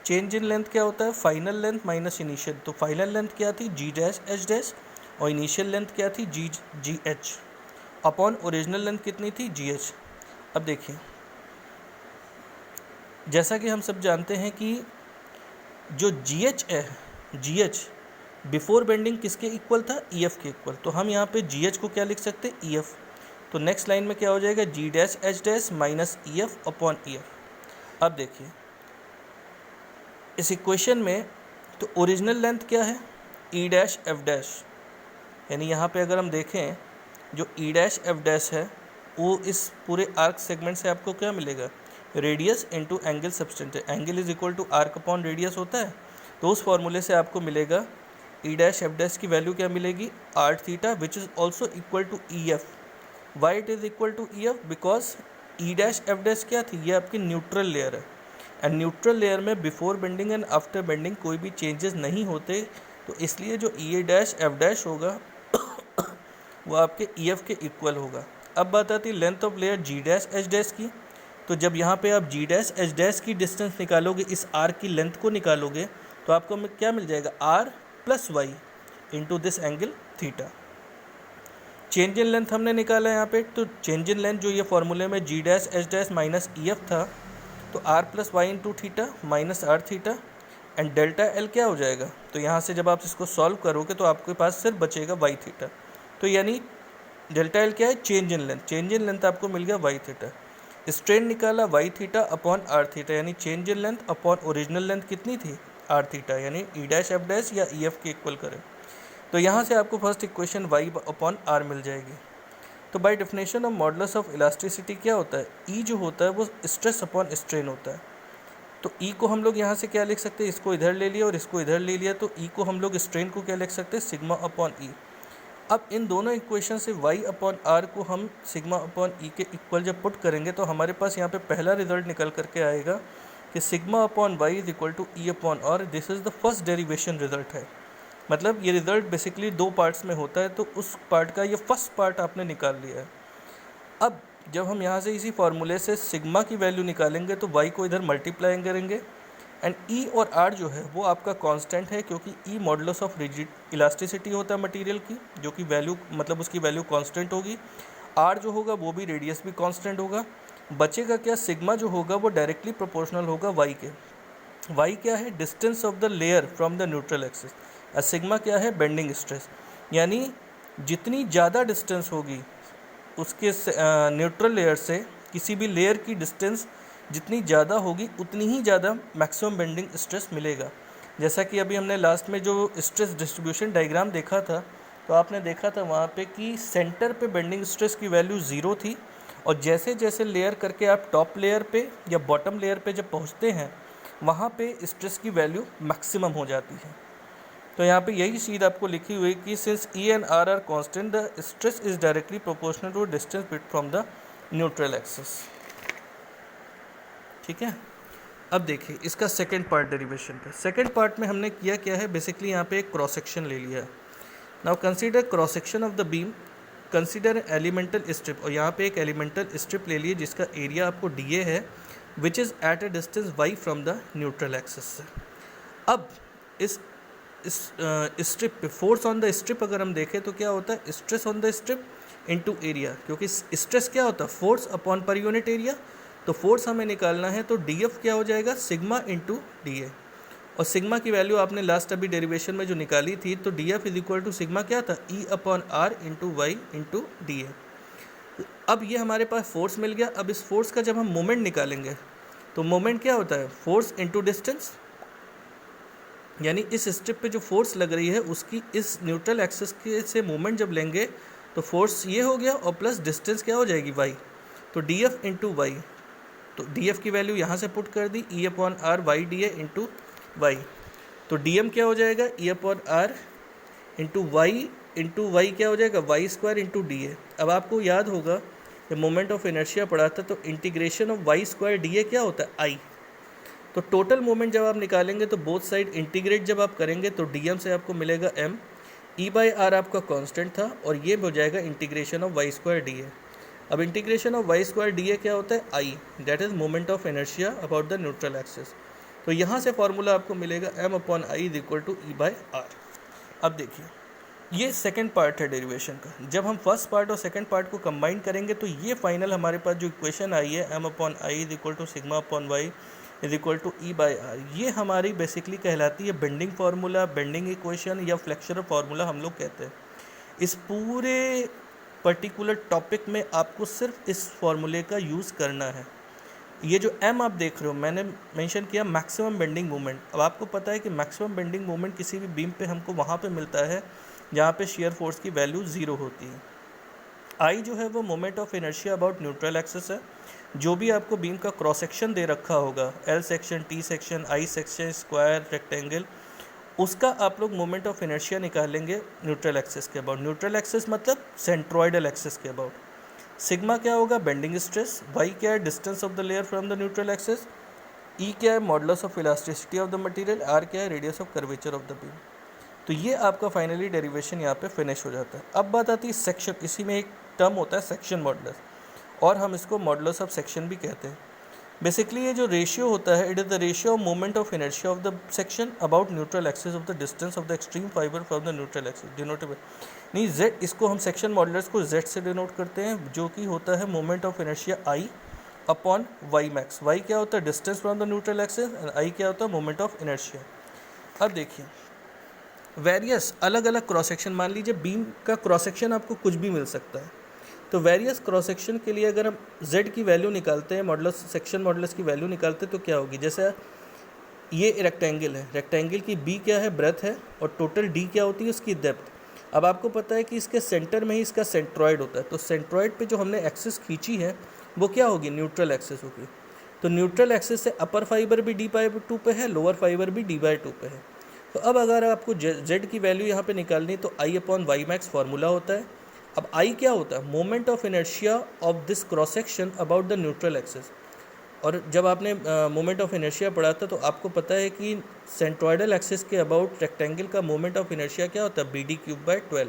Change in length क्या होता है, फाइनल लेंथ माइनस इनिशियल। तो फाइनल लेंथ क्या थी, जी डैश एच डैश, और इनिशियल लेंथ क्या थी, जी एच, अपॉन ओरिजिनल लेंथ कितनी थी, जी एच। अब देखिए, जैसा कि हम सब जानते हैं कि जो जी एच है, जी एच बिफोर बेंडिंग किसके इक्वल था, ई एफ के इक्वल। तो हम यहाँ पे जी एच को क्या लिख सकते हैं, ई एफ। तो नेक्स्ट लाइन में क्या हो जाएगा, G dash H dash minus E F upon E F. अब देखिए इस इक्वेशन में, तो ओरिजिनल लेंथ क्या है, ई डैश एफ डैश, यानी यहाँ पे अगर हम देखें जो ई डैश एफ डैश है वो इस पूरे आर्क सेगमेंट से आपको क्या मिलेगा, radius into angle subtended. Angle is equal to arc upon radius होता है, तो उस फॉर्मूले से आपको मिलेगा ई डैश एफ डैश की वैल्यू क्या मिलेगी, R theta, which is also equal to E F. Why it is equal to E F, because E dash F dash क्या थी, ये आपकी न्यूट्रल लेयर है, एंड न्यूट्रल लेयर में before bending and after bending कोई भी changes नहीं होते, तो इसलिए जो ई डैश एफ डैश होगा वो आपके ई एफ के इक्वल होगा। अब बात आती है length of layer G dash H dash की। तो जब यहाँ पे आप जी डैश एच डैश की डिस्टेंस निकालोगे, इस आर की लेंथ को निकालोगे, तो आपको क्या मिल जाएगा, R plus Y into this angle theta. Change in length हमने निकाला यहाँ पे, तो चेंज इन लेंथ जो ये फॉर्मूले में G dash H dash minus E F था, तो R plus Y into theta minus R theta, and delta L क्या हो जाएगा, तो यहाँ से जब आप इसको सॉल्व करोगे तो आपके पास सिर्फ बचेगा वाई थीटा। तो यानी डेल्टा एल क्या है, change in length, change in length आपको मिल गया वाई थीटा। स्ट्रेन निकाला Y theta upon R theta, यानी change in length upon original length कितनी थी, आर थीटा, यानी ई डैश एफ डैश या ई एफ के इक्वल करें। तो यहाँ से आपको first equation Y upon R मिल जाएगी। तो by definition of modulus of elasticity क्या होता है, ई जो होता है वो स्ट्रेस अपॉन स्ट्रेन होता है। तो ई को हम लोग यहाँ से क्या लिख सकते हैं, इसको इधर ले लिया और इसको इधर ले लिया, तो ई को हम लोग स्ट्रेन को क्या लिख सकते हैं, सिग्मा अपॉन ई। अब इन दोनों इक्वेशन से y अपॉन आर को हम सिग्मा अपॉन ई के इक्वल जब पुट करेंगे, तो हमारे पास यहाँ पे पहला रिजल्ट निकल करके आएगा कि sigma upon Y is equal to E upon R. This is the first derivation result है, मतलब ये रिजल्ट बेसिकली दो पार्ट्स में होता है, तो उस पार्ट का ये फर्स्ट पार्ट आपने निकाल लिया है। अब जब हम यहाँ से इसी फार्मूले से सिग्मा की वैल्यू निकालेंगे, तो y को इधर मल्टीप्लाई करेंगे, एंड ई और आर जो है वो आपका कांस्टेंट है, क्योंकि ई मॉडुलस ऑफ रिजिड इलास्टिसिटी होता है मटेरियल की, जो कि वैल्यू मतलब उसकी वैल्यू कांस्टेंट होगी। आर जो होगा वो भी, रेडियस भी कांस्टेंट होगा। बचेगा क्या, सिग्मा जो होगा वो डायरेक्टली प्रोपोर्शनल होगा वाई के। वाई क्या है, distance of the layer from the neutral axis, और सिग्मा क्या है, बेंडिंग स्ट्रेस। यानी जितनी ज़्यादा डिस्टेंस होगी उसके न्यूट्रल लेयर से किसी भी लेयर की डिस्टेंस जितनी ज़्यादा होगी उतनी ही ज़्यादा मैक्सिमम बेंडिंग स्ट्रेस मिलेगा। जैसा कि अभी हमने लास्ट में जो स्ट्रेस डिस्ट्रीब्यूशन डायग्राम देखा था, तो आपने देखा था वहाँ पे कि सेंटर पे बेंडिंग स्ट्रेस की वैल्यू 0 थी, और जैसे जैसे लेयर करके आप टॉप लेयर पे या बॉटम लेयर पे जब पहुँचते हैं, वहाँ पे स्ट्रेस की वैल्यू मैक्सिमम हो जाती है। तो यहाँ पे यही चीज़ आपको लिखी हुई कि since E and R are constant, the stress is directly proportional to distance bit from the neutral axis. ठीक है, अब देखिए इसका सेकंड पार्ट डेरिवेशन का। सेकंड पार्ट में हमने किया क्या है, बेसिकली यहाँ पे एक क्रॉस सेक्शन ले लिया है। Now consider cross section of the beam, consider elemental strip, और यहाँ पे एक एलिमेंटल स्ट्रिप ले लिए जिसका एरिया आपको डी है, which is at a distance Y from the neutral axis से। अब इस स्ट्रिप पे फोर्स ऑन द स्ट्रिप अगर हम देखें तो क्या होता है, stress on the strip into area, क्योंकि स्ट्रेस क्या होता है, force upon per unit area. तो फोर्स हमें निकालना है, तो डी एफ क्या हो जाएगा, सिग्मा इंटू डी ए, और सिग्मा की वैल्यू आपने लास्ट अभी डेरिवेशन में जो निकाली थी, तो D F is equal to sigma क्या था, E upon R into Y into D A. अब ये हमारे पास फोर्स मिल गया। अब इस फोर्स का जब हम मोमेंट निकालेंगे, तो मोमेंट क्या होता है, फोर्स इंटू डिस्टेंस, यानी इस स्ट्रिप पे जो फोर्स लग रही है उसकी इस न्यूट्रल एक्सिस के से मोमेंट जब लेंगे, तो फोर्स ये हो गया, और प्लस डिस्टेंस क्या हो जाएगी, वाई। तो डी एफ इंटू वाई, तो डी एफ की वैल्यू यहाँ से पुट कर दी, E upon R Y D A into Y. तो डी एम क्या हो जाएगा, E upon R into Y क्या हो जाएगा, Y square into D A. अब आपको याद होगा जब मोमेंट ऑफ इनर्शिया पढ़ा था, तो integration of Y square D A क्या होता है, आई। तो टोटल मोमेंट जब आप निकालेंगे, तो बोथ साइड इंटीग्रेट जब आप करेंगे, तो डी एम से आपको मिलेगा एम, ई बाई आर आपका कांस्टेंट था, और ये हो जाएगा integration of Y square D A. अब integration of Y square D A क्या होता है, I, that is moment of inertia about the neutral axis. तो यहाँ से फॉर्मूला आपको मिलेगा m/i is equal to E/r। अब देखिए ये सेकंड पार्ट है डेरिवेशन का। जब हम फर्स्ट पार्ट और सेकंड पार्ट को कंबाइन करेंगे तो ये फाइनल हमारे पास जो इक्वेशन आई है m/i इज इक्वल टू सिग्मा/y इज इक्वल टू E/r, ये हमारी बेसिकली कहलाती है बेंडिंग फार्मूला, बेंडिंग इक्वेशन या फ्लेक्सचर फार्मूला हम लोग कहते हैं। इस पूरे पर्टिकुलर टॉपिक में आपको सिर्फ इस फार्मूले का यूज़ करना है। ये जो m आप देख रहे हो, मैंने मेंशन किया मैक्सिमम बेंडिंग मोमेंट। अब आपको पता है कि मैक्सिमम बेंडिंग मोमेंट किसी भी बीम पे हमको वहाँ पे मिलता है जहाँ पे शियर फोर्स की वैल्यू 0 होती है। I जो है वो moment of inertia about neutral axis है। जो भी आपको बीम का क्रॉस सेक्शन दे रखा होगा, L section, T section, I section, square, rectangle, उसका आप लोग मोमेंट ऑफ इनर्शिया निकालेंगे न्यूट्रल एक्सिस के अबाउट। न्यूट्रल एक्सिस मतलब सेंट्रॉइडल एक्सिस के अबाउट। सिग्मा क्या होगा? Bending stress. वाई क्या है? Distance of the layer from the neutral axis. E क्या है? Modulus of elasticity of the material. R क्या है? Radius of curvature of the beam. तो ये आपका फाइनली डेरिवेशन यहाँ पे फिनिश हो जाता है। अब बात आती है सेक्शन। इसी में एक टर्म होता है सेक्शन मॉडुलस, और हम इसको मॉडुलस ऑफ सेक्शन भी कहते हैं। बेसिकली ये जो रेशियो होता है, it is the ratio of moment of inertia of the section about neutral axis of the distance of the extreme fibre from the neutral axis. Denotable नहीं Z, इसको हम सेक्शन मॉडुलस को Z से denote करते हैं, जो कि होता है moment of inertia I upon Y max. Y क्या होता है? Distance from the neutral axis, and I क्या होता है? Moment of inertia. अब देखिए वेरियस अलग अलग क्रॉस सेक्शन, मान लीजिए बीम का क्रॉस सेक्शन आपको कुछ भी मिल सकता है, तो वेरियस क्रॉस सेक्शन के लिए अगर हम z की वैल्यू निकालते हैं, मॉडुलस सेक्शन मॉडुलस की वैल्यू निकालते हैं, तो क्या होगी? जैसे ये रेक्टेंगल है, रेक्टेंगल की b क्या है? ब्रेथ है, और टोटल d क्या होती है? उसकी डेप्थ। अब आपको पता है कि इसके सेंटर में ही इसका सेंट्रॉइड होता है, तो सेंट्रॉइड पे जो हमने एक्सिस खींची है वो क्या होगी? न्यूट्रल एक्सिस होगी। तो न्यूट्रल एक्सिस से अपर फाइबर भी d/2 पे है, लोअर फाइबर भी d/2 पे है। तो अब अगर आपको z की वैल्यू यहाँ पे निकालनी है तो I/y मैक्स फार्मूला होता है। अब I क्या होता है? Moment of inertia of this cross section about the neutral axis. और जब आपने मोमेंट ऑफ इनर्शिया पढ़ा था तो आपको पता है कि सेंट्रॉइडल एक्सिस के अबाउट रेक्टेंगल का मोमेंट ऑफ इनर्शिया क्या होता है? BD³/12।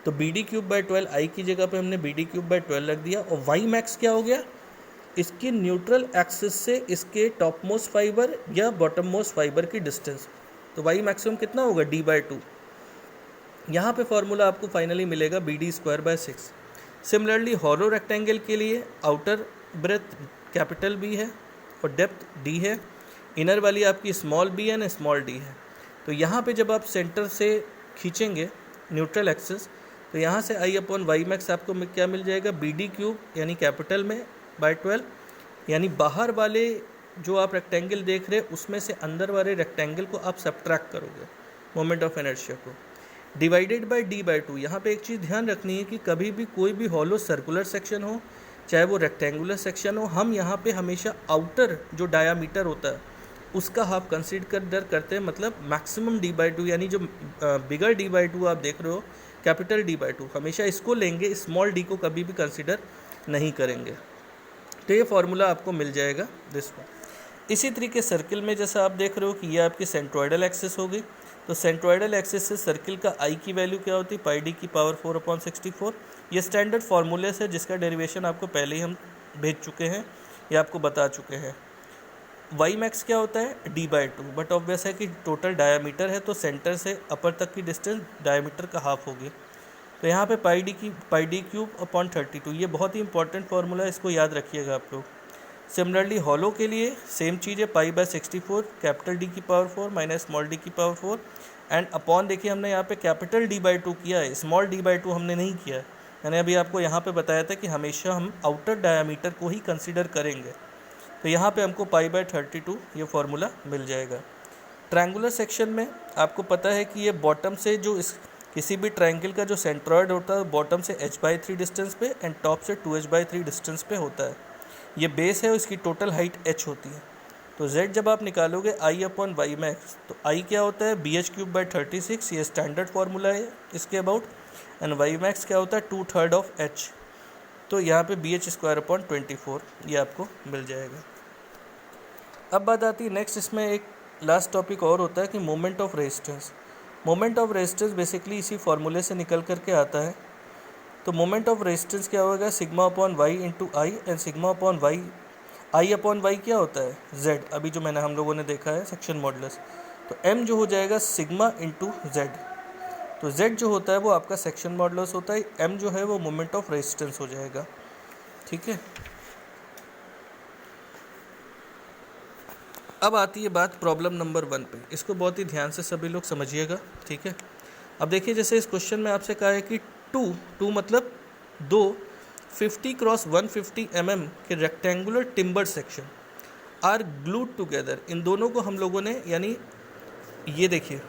तो BD³/12 I की जगह पे हमने BD³/12 रख दिया। और y मैक्स क्या हो गया? इसकी न्यूट्रल एक्सिस से इसके टॉप मोस्ट फाइबर या बॉटम मोस्ट फाइबर की डिस्टेंस। तो y मैक्सिमम कितना होगा? D/2। यहाँ पे फॉर्मूला आपको फाइनली मिलेगा BD²/6। सिमिलरली हॉलो रेक्टेंगल के लिए आउटर ब्रेथ कैपिटल B है और डेप्थ D है, इनर वाली आपकी स्मॉल b है ना स्मॉल d है। तो यहाँ पे जब आप सेंटर से खींचेंगे न्यूट्रल एक्सिस, तो यहाँ से I/y मैक्स आपको क्या मिल जाएगा? BD³ यानी कैपिटल में /12, यानी बाहर वाले जो आप रेक्टेंगल देख रहे हैं उसमें से अंदर वाले रेक्टेंगल को आप सब्ट्रैक्ट करोगे मोमेंट ऑफ इनर्शिया को, डिवाइडेड बाय D/2। यहाँ पे एक चीज़ ध्यान रखनी है कि कभी भी कोई भी हॉलो सर्कुलर सेक्शन हो चाहे वो रेक्टेंगुलर सेक्शन हो, हम यहाँ पे हमेशा आउटर जो डायामीटर होता है उसका हाफ कंसीडर करते हैं, मतलब मैक्सिमम D/2, यानी जो बिगर D/2 आप देख रहे हो कैपिटल D/2, हमेशा इसको लेंगे, स्मॉल d को कभी भी कंसीडर नहीं करेंगे। तो ये फार्मूला आपको मिल जाएगा दिस वन। इसी तरीके सर्किल में जैसा आप देख रहे हो कि ये आपकी सेंट्रॉइडल एक्सिस होगी, तो सेंट्रॉइडल एक्सिस से सर्किल का I की वैल्यू क्या होती है? πd⁴/64। ये स्टैंडर्ड फार्मूले से जिसका डेरिवेशन आपको पहले ही हम भेज चुके हैं या आपको बता चुके हैं। y मैक्स क्या होता है? D/2, बट ऑब्वियस है कि टोटल डायामीटर है तो सेंटर से अपर तक की डिस्टेंस डायामीटर का हाफ होगी। तो यहाँ पे πd³/32, ये बहुत ही इंपॉर्टेंट फार्मूला है, इसको याद रखिएगा आप लोग। सिमिलरली हॉलो के लिए सेम चीज़ है, π/64 capital D⁴ minus small D⁴, and upon देखिए हमने यहाँ पे कैपिटल D/2 किया है, स्मॉल D/2 हमने नहीं किया है। मैंने अभी आपको यहाँ पे बताया था कि हमेशा हम आउटर डायामीटर को ही कंसीडर करेंगे, तो यहाँ पे हमको π/32 ये फार्मूला मिल जाएगा। ट्रायंगुलर सेक्शन में आपको पता है कि ये बॉटम से जो इस किसी भी ट्रायंगल का जो सेंट्रॉइड होता है बॉटम से h/3 डिस्टेंस पे एंड टॉप से 2h/3 डिस्टेंस पे होता है। ये बेस है, इसकी टोटल हाइट h होती है। तो z जब आप निकालोगे I/y मैक्स, तो I क्या होता है? BH³/36, ये स्टैंडर्ड फार्मूला है इसके अबाउट, एंड y मैक्स क्या होता है? 2/3 ऑफ h। तो यहाँ पे BH²/24 ये आपको मिल जाएगा। अब बात आती है नेक्स्ट, इसमें एक लास्ट टॉपिक और होता है कि moment of resistance. Moment of resistance basically इसी फार्मूले से निकल करके आता है। तो मोमेंट ऑफ रेजिस्टेंस क्या होगा? σ/y × I and σ/y I upon Y क्या होता है जेड, अभी जो मैंने हम लोगों ने देखा है सेक्शन मॉडुलस। तो एम जो हो जाएगा सिग्मा इंटू जेड, तो जेड जो होता है वो आपका सेक्शन मॉडुलस होता है, एम जो है वो मोमेंट ऑफ रेजिस्टेंस हो जाएगा। ठीक है, अब आती है बात प्रॉब्लम नंबर 1 पे, इसको बहुत ही ध्यान से सभी लोग समझिएगा। ठीक है, अब देखिए जैसे इस क्वेश्चन में आपसे कहा है कि टू मतलब दो 50 क्रॉस 150 mm के rectangular timber section are glued together. इन दोनों को हम लोगों ने, यानी ये देखिए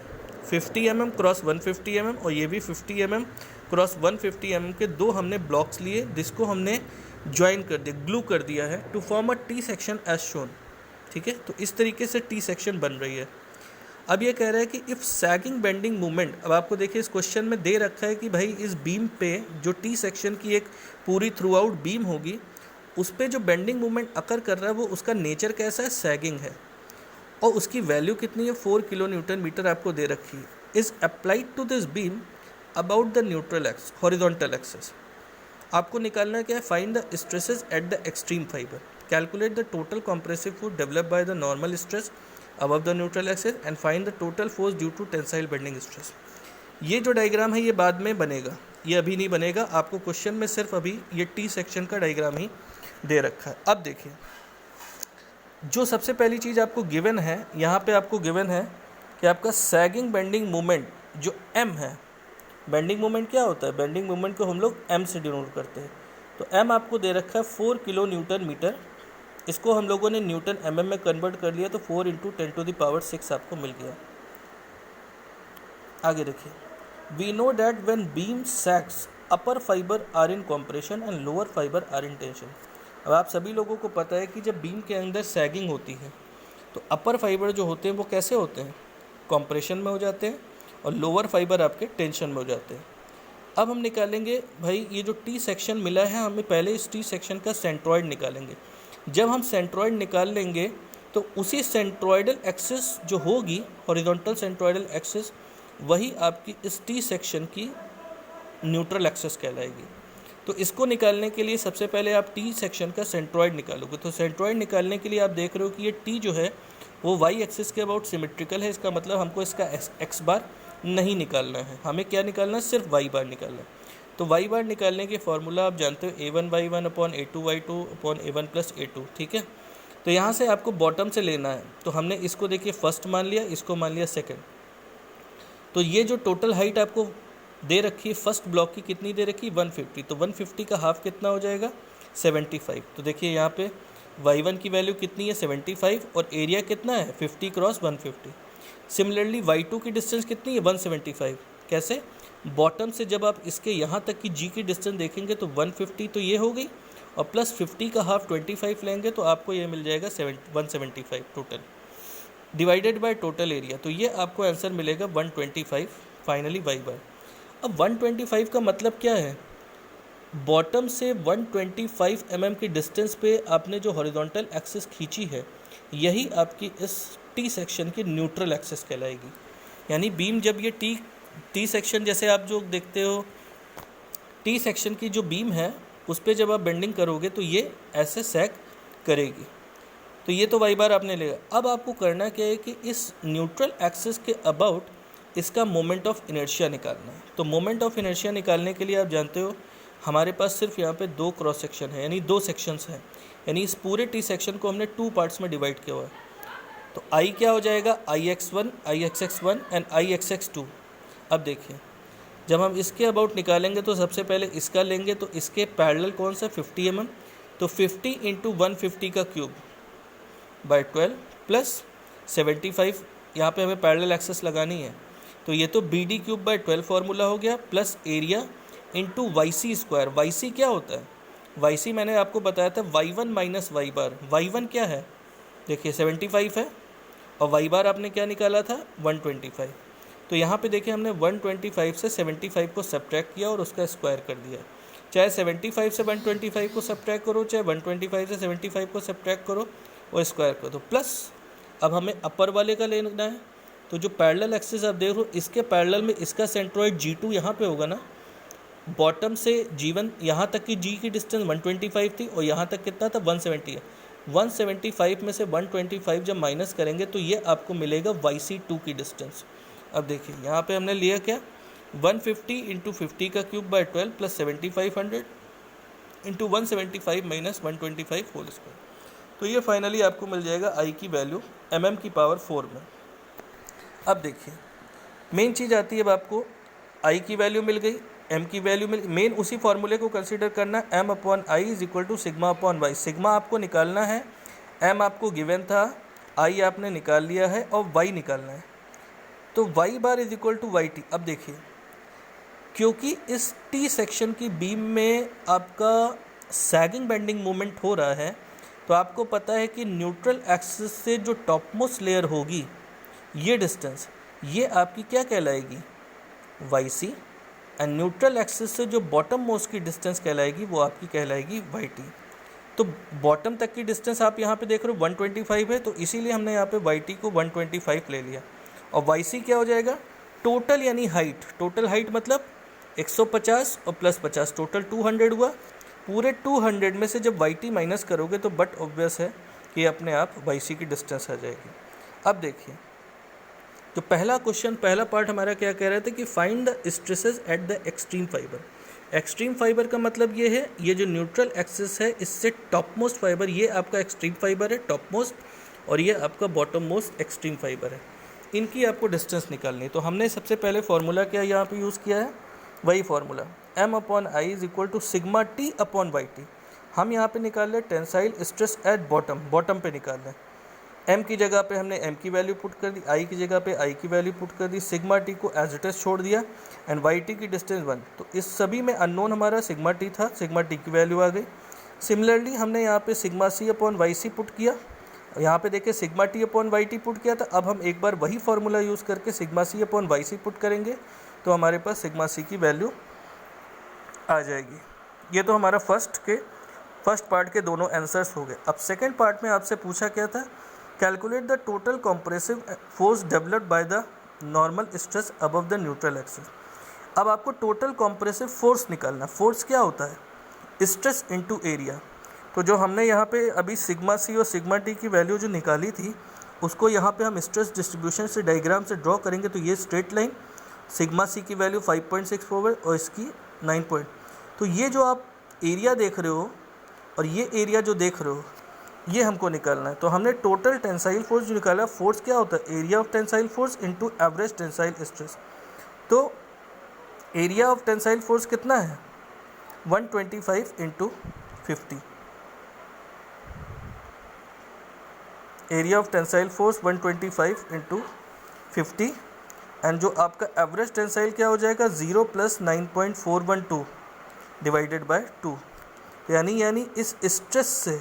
50 mm क्रॉस 150 mm और ये भी 50 mm क्रॉस 150 mm के दो हमने ब्लॉक्स लिए, जिसको हमने ज्वाइन कर दिया, ग्लू कर दिया है to form a T section as shown. ठीक है, तो इस तरीके से टी सेक्शन बन रही है। अब ये कह रहा है कि इफ़ सैगिंग बेंडिंग मूवमेंट, अब आपको देखिए इस क्वेश्चन में दे रखा है कि भाई इस बीम पे जो टी सेक्शन की एक पूरी थ्रू आउट बीम होगी, उस पर जो बेंडिंग मूवमेंट अकर कर रहा है वो उसका नेचर कैसा है, सैगिंग है, और उसकी वैल्यू कितनी है 4 किलो न्यूटन मीटर आपको दे रखी है। Is applied to this beam about the neutral x horizontal axis. आपको निकालना क्या है, find the stresses at the extreme fibre, calculate the total compressive force developed by the normal stress above the neutral axis and find the total force due to tensile bending stress। ये जो diagram है ये बाद में बनेगा, ये अभी नहीं बनेगा, आपको क्वेश्चन में सिर्फ अभी ये टी सेक्शन का डायग्राम ही दे रखा है। अब देखिए जो सबसे पहली चीज़ आपको गिवन है, यहाँ पे आपको गिवन है कि आपका सैगिंग बेंडिंग मोमेंट जो एम है, बेंडिंग मोमेंट क्या होता है, बेंडिंग मोमेंट को हम लोग एम से डिनोट करते हैं। तो एम आपको दे रखा है 4 किलो न्यूटन मीटर, इसको हम लोगों ने न्यूटन एमएम में कन्वर्ट कर लिया, तो 4 × 10⁻⁶ आपको मिल गया। आगे देखिए, we know that when beam sags upper fibre are in compression and lower fibre are in tension. अब आप सभी लोगों को पता है कि जब बीम के अंदर सैगिंग होती है तो अपर फाइबर जो होते हैं वो कैसे होते हैं, कॉम्प्रेशन में हो जाते हैं, और लोअर फाइबर आपके टेंशन में हो जाते हैं। अब हम निकालेंगे भाई ये जो टी सेक्शन मिला है, हमें पहले इस टी सेक्शन का सेंट्रॉइड निकालेंगे। जब हम सेंट्रॉइड निकाल लेंगे तो उसी सेंट्रॉइडल एक्सिस जो होगी, हॉरिजॉन्टल सेंट्रॉइडल एक्सिस, वही आपकी इस टी सेक्शन की न्यूट्रल एक्सिस कहलाएगी। तो इसको निकालने के लिए सबसे पहले आप टी सेक्शन का सेंट्रॉइड निकालोगे। तो सेंट्रॉइड निकालने के लिए आप देख रहे हो कि ये टी जो है वो वाई एक्सिस के अबाउट सिमेट्रिकल है, इसका मतलब हमको इसका एक्स बार नहीं निकालना है, हमें क्या निकालना है, सिर्फ वाई बार निकालना है। तो वाई बार निकालने के फॉर्मूला आप जानते हो, a1y1 upon a2y2 upon a1 + a2। ठीक है, तो यहाँ से आपको बॉटम से लेना है, तो हमने इसको देखिए फर्स्ट मान लिया, इसको मान लिया सेकंड। तो ये जो टोटल हाइट आपको दे रखी है फर्स्ट ब्लॉक की कितनी दे रखी है, 150, तो 150 का हाफ कितना हो जाएगा, 75। तो देखिए यहाँ पे y1 की वैल्यू कितनी है, 75, और एरिया कितना है, 50 क्रॉस 150। सिमिलरली y2 की डिस्टेंस कितनी है, 175। कैसे, बॉटम से जब आप इसके यहाँ तक की जी की डिस्टेंस देखेंगे तो 150 तो ये हो गई, और प्लस 50 का हाफ 25 लेंगे तो आपको ये मिल जाएगा 175 total, divided by total area, तो ये आपको आंसर मिलेगा 125 फाइनली वाई बार। अब 125 का मतलब क्या है, बॉटम से 125 mm की डिस्टेंस पे आपने जो हॉरिजॉन्टल एक्सिस खींची है, यही आपकी इस टी सेक्शन की न्यूट्रल एक्सिस कहलाएगी। यानी बीम जब ये टी सेक्शन, जैसे आप जो देखते हो टी सेक्शन की जो बीम है उस पर जब आप बेंडिंग करोगे तो ये ऐसे सैग करेगी। तो ये तो वाई बार आपने लेगा। अब आपको करना क्या है कि इस न्यूट्रल एक्सिस के अबाउट इसका मोमेंट ऑफ इनर्शिया निकालना है। तो मोमेंट ऑफ इनर्शिया निकालने के लिए आप जानते हो हमारे पास सिर्फ यहाँ पे 2 क्रॉस सेक्शन है, यानी 2 सेक्शंस हैं, यानी इस पूरे टी सेक्शन को हमने 2 पार्ट्स में डिवाइड किया हुआ है। तो आई क्या हो जाएगा, IX1, IXX1 एंड IXX2। अब देखिए जब हम इसके अबाउट निकालेंगे तो सबसे पहले इसका लेंगे, तो इसके पैरेलल कौन सा, 50 mm, तो 50 × 150 का क्यूब बाय 12 प्लस 75, यहाँ पे हमें पैरेलल एक्सेस लगानी है, तो ये तो BD³/12 फार्मूला हो गया, plus area into YC²। YC क्या होता है, YC मैंने आपको बताया था y1 - y बार। y1 क्या है, देखिए 75 है, और y बार आपने क्या निकाला था, 125। तो यहाँ पे देखिए हमने 125 से 75 को सब्ट्रैक्ट किया और उसका स्क्वायर कर दिया। चाहे 75 से 125 को सब्ट्रैक्ट करो, चाहे 125 से 75 को सब्ट्रैक्ट करो और स्क्वायर कर दो, प्लस अब हमें अपर वाले का लेना है। तो जो पैरेलल एक्सिस आप देख रहे हो, इसके पैरेलल में इसका सेंट्रॉइड G2 यहाँ पे होगा ना, बॉटम से G1 यहाँ तक की G की डिस्टेंस 125 थी और यहाँ तक कितना था, 170 है। 175 में से 125 जब माइनस करेंगे तो ये आपको मिलेगा YC2 की डिस्टेंस। अब देखिए यहाँ पे हमने लिया क्या, 150 इंटू 50 का cube by 12 plus 7500 into 175 minus 125 whole square. तो ये फाइनली आपको मिल जाएगा आई की वैल्यू mm की पावर 4 में। अब देखिए मेन चीज़ आती है, अब आपको आई की वैल्यू मिल गई, एम की वैल्यू मिल, मेन उसी फॉर्मूले को कंसीडर करना, m upon I is equal to sigma upon y. Sigma आपको निकालना है, m आपको गिवन था, आई आपने निकाल लिया है और y निकालना है। तो y bar is equal to y t. अब देखिए क्योंकि इस टी सेक्शन की बीम में आपका सैगिंग बेंडिंग मूवमेंट हो रहा है, तो आपको पता है कि न्यूट्रल एक्सिस से जो टॉपमोस्ट लेयर होगी, ये डिस्टेंस, ये आपकी क्या कहलाएगी, YC, एंड न्यूट्रल एक्सिस से जो बॉटम मोस्ट की डिस्टेंस कहलाएगी वो आपकी कहलाएगी YT। तो बॉटम तक की डिस्टेंस आप यहाँ पे देख रहे हो 125 है, तो इसीलिए हमने यहाँ पे YT को 125 ले लिया। और YC क्या हो जाएगा, टोटल यानी हाइट, टोटल हाइट मतलब 150 और प्लस 50 टोटल 200 हुआ। पूरे 200 में से जब YT माइनस करोगे तो बट ऑब्वियस है कि अपने आप YC की डिस्टेंस आ जाएगी। अब देखिए तो पहला क्वेश्चन, पहला पार्ट हमारा क्या कह रहा था कि find the stresses at the extreme fibre. Extreme fibre का मतलब ये है, ये जो न्यूट्रल एक्सिस है इससे टॉप मोस्ट फाइबर, ये आपका एक्सट्रीम फाइबर है टॉप मोस्ट, और ये आपका बॉटम मोस्ट एक्सट्रीम फाइबर है, इनकी आपको डिस्टेंस निकालनी है। तो हमने सबसे पहले फार्मूला क्या यहाँ पे यूज़ किया है, वही formula m upon I is equal to sigma t upon y t. हम यहाँ पे निकाल रहे tensile stress at bottom, bottom पे निकाल रहे हैं। m की जगह पे हमने m की वैल्यू पुट कर दी, i की जगह पे i की वैल्यू पुट कर दी, सिग्मा t को एज इट इज छोड़ दिया, एंड yt की डिस्टेंस 1। तो इस सभी में अननोन हमारा सिग्मा t था, सिग्मा t की वैल्यू आ गई। सिमिलरली हमने यहाँ पे sigma c upon y c put किया, यहाँ पे देखिए sigma t upon y t put किया था। अब हम एक बार वही फार्मूला यूज़ करके sigma c upon y c put करेंगे, तो हमारे पास सिग्मा c की वैल्यू आ जाएगी। ये तो हमारा फर्स्ट पार्ट के दोनों आंसर्स हो गए। अब सेकेंड पार्ट में आपसे पूछा क्या था, calculate the total compressive force developed by the normal stress above the neutral axis. अब आपको टोटल कॉम्प्रेसिव फोर्स निकालना। फोर्स क्या होता है, स्ट्रेस इनटू एरिया। तो जो हमने यहाँ पे अभी सिग्मा सी और सिग्मा टी की वैल्यू जो निकाली थी, उसको यहाँ पे हम स्ट्रेस डिस्ट्रीब्यूशन से डायग्राम से ड्रॉ करेंगे। तो ये स्ट्रेट लाइन, सिग्मा सी की वैल्यू 5.64 और इसकी 9 तो ये जो आप एरिया देख रहे हो और ये एरिया जो देख रहे हो, ये हमको निकालना है। तो हमने टोटल टेंसाइल फोर्स जो निकाला, फोर्स क्या होता है, area of tensile force into average tensile stress. तो एरिया ऑफ टेंसाइल फोर्स कितना है, 125 into 50। Area of tensile force 125 into 50, and जो आपका एवरेज टेंसाइल क्या हो जाएगा, 0 + 9.412 डिवाइडेड बाय 2। यानी इस स्ट्रेस से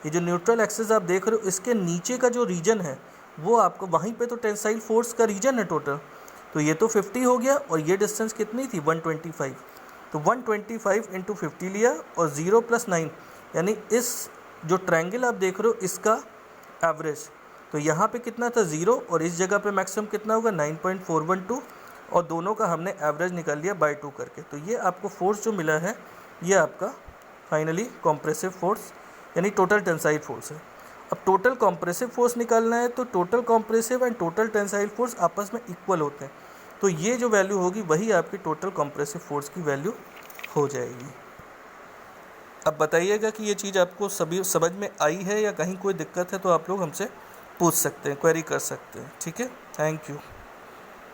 ये जो न्यूट्रल एक्सिस आप देख रहे हो, इसके नीचे का जो रीजन है वो आपको, वहीं पे तो टेंसाइल फोर्स का रीजन है टोटल। तो ये तो 50 हो गया, और ये डिस्टेंस कितनी थी, 125। तो 125 इंटू 50 लिया, और 0 + 9 यानी इस जो ट्रायंगल आप देख रहे हो इसका एवरेज। तो यहाँ पे कितना था, 0, और इस जगह पे मैक्सिमम कितना होगा, 9.412, और दोनों का हमने एवरेज निकाल लिया बाय 2 करके। तो ये आपको फोर्स जो मिला है, ये आपका फाइनली कॉम्प्रेसिव फोर्स यानी टोटल टेंसाइल फोर्स है। अब टोटल कॉम्प्रेसिव फोर्स निकालना है, तो total compressive and total tensile force आपस में इक्वल होते हैं। तो ये जो वैल्यू होगी वही आपकी टोटल कॉम्प्रेसिव फोर्स की वैल्यू हो जाएगी। अब बताइएगा कि ये चीज़ आपको सभी समझ में आई है या कहीं कोई दिक्कत है, तो आप लोग हमसे पूछ सकते हैं, क्वेरी कर सकते हैं। ठीक है, थैंक यू।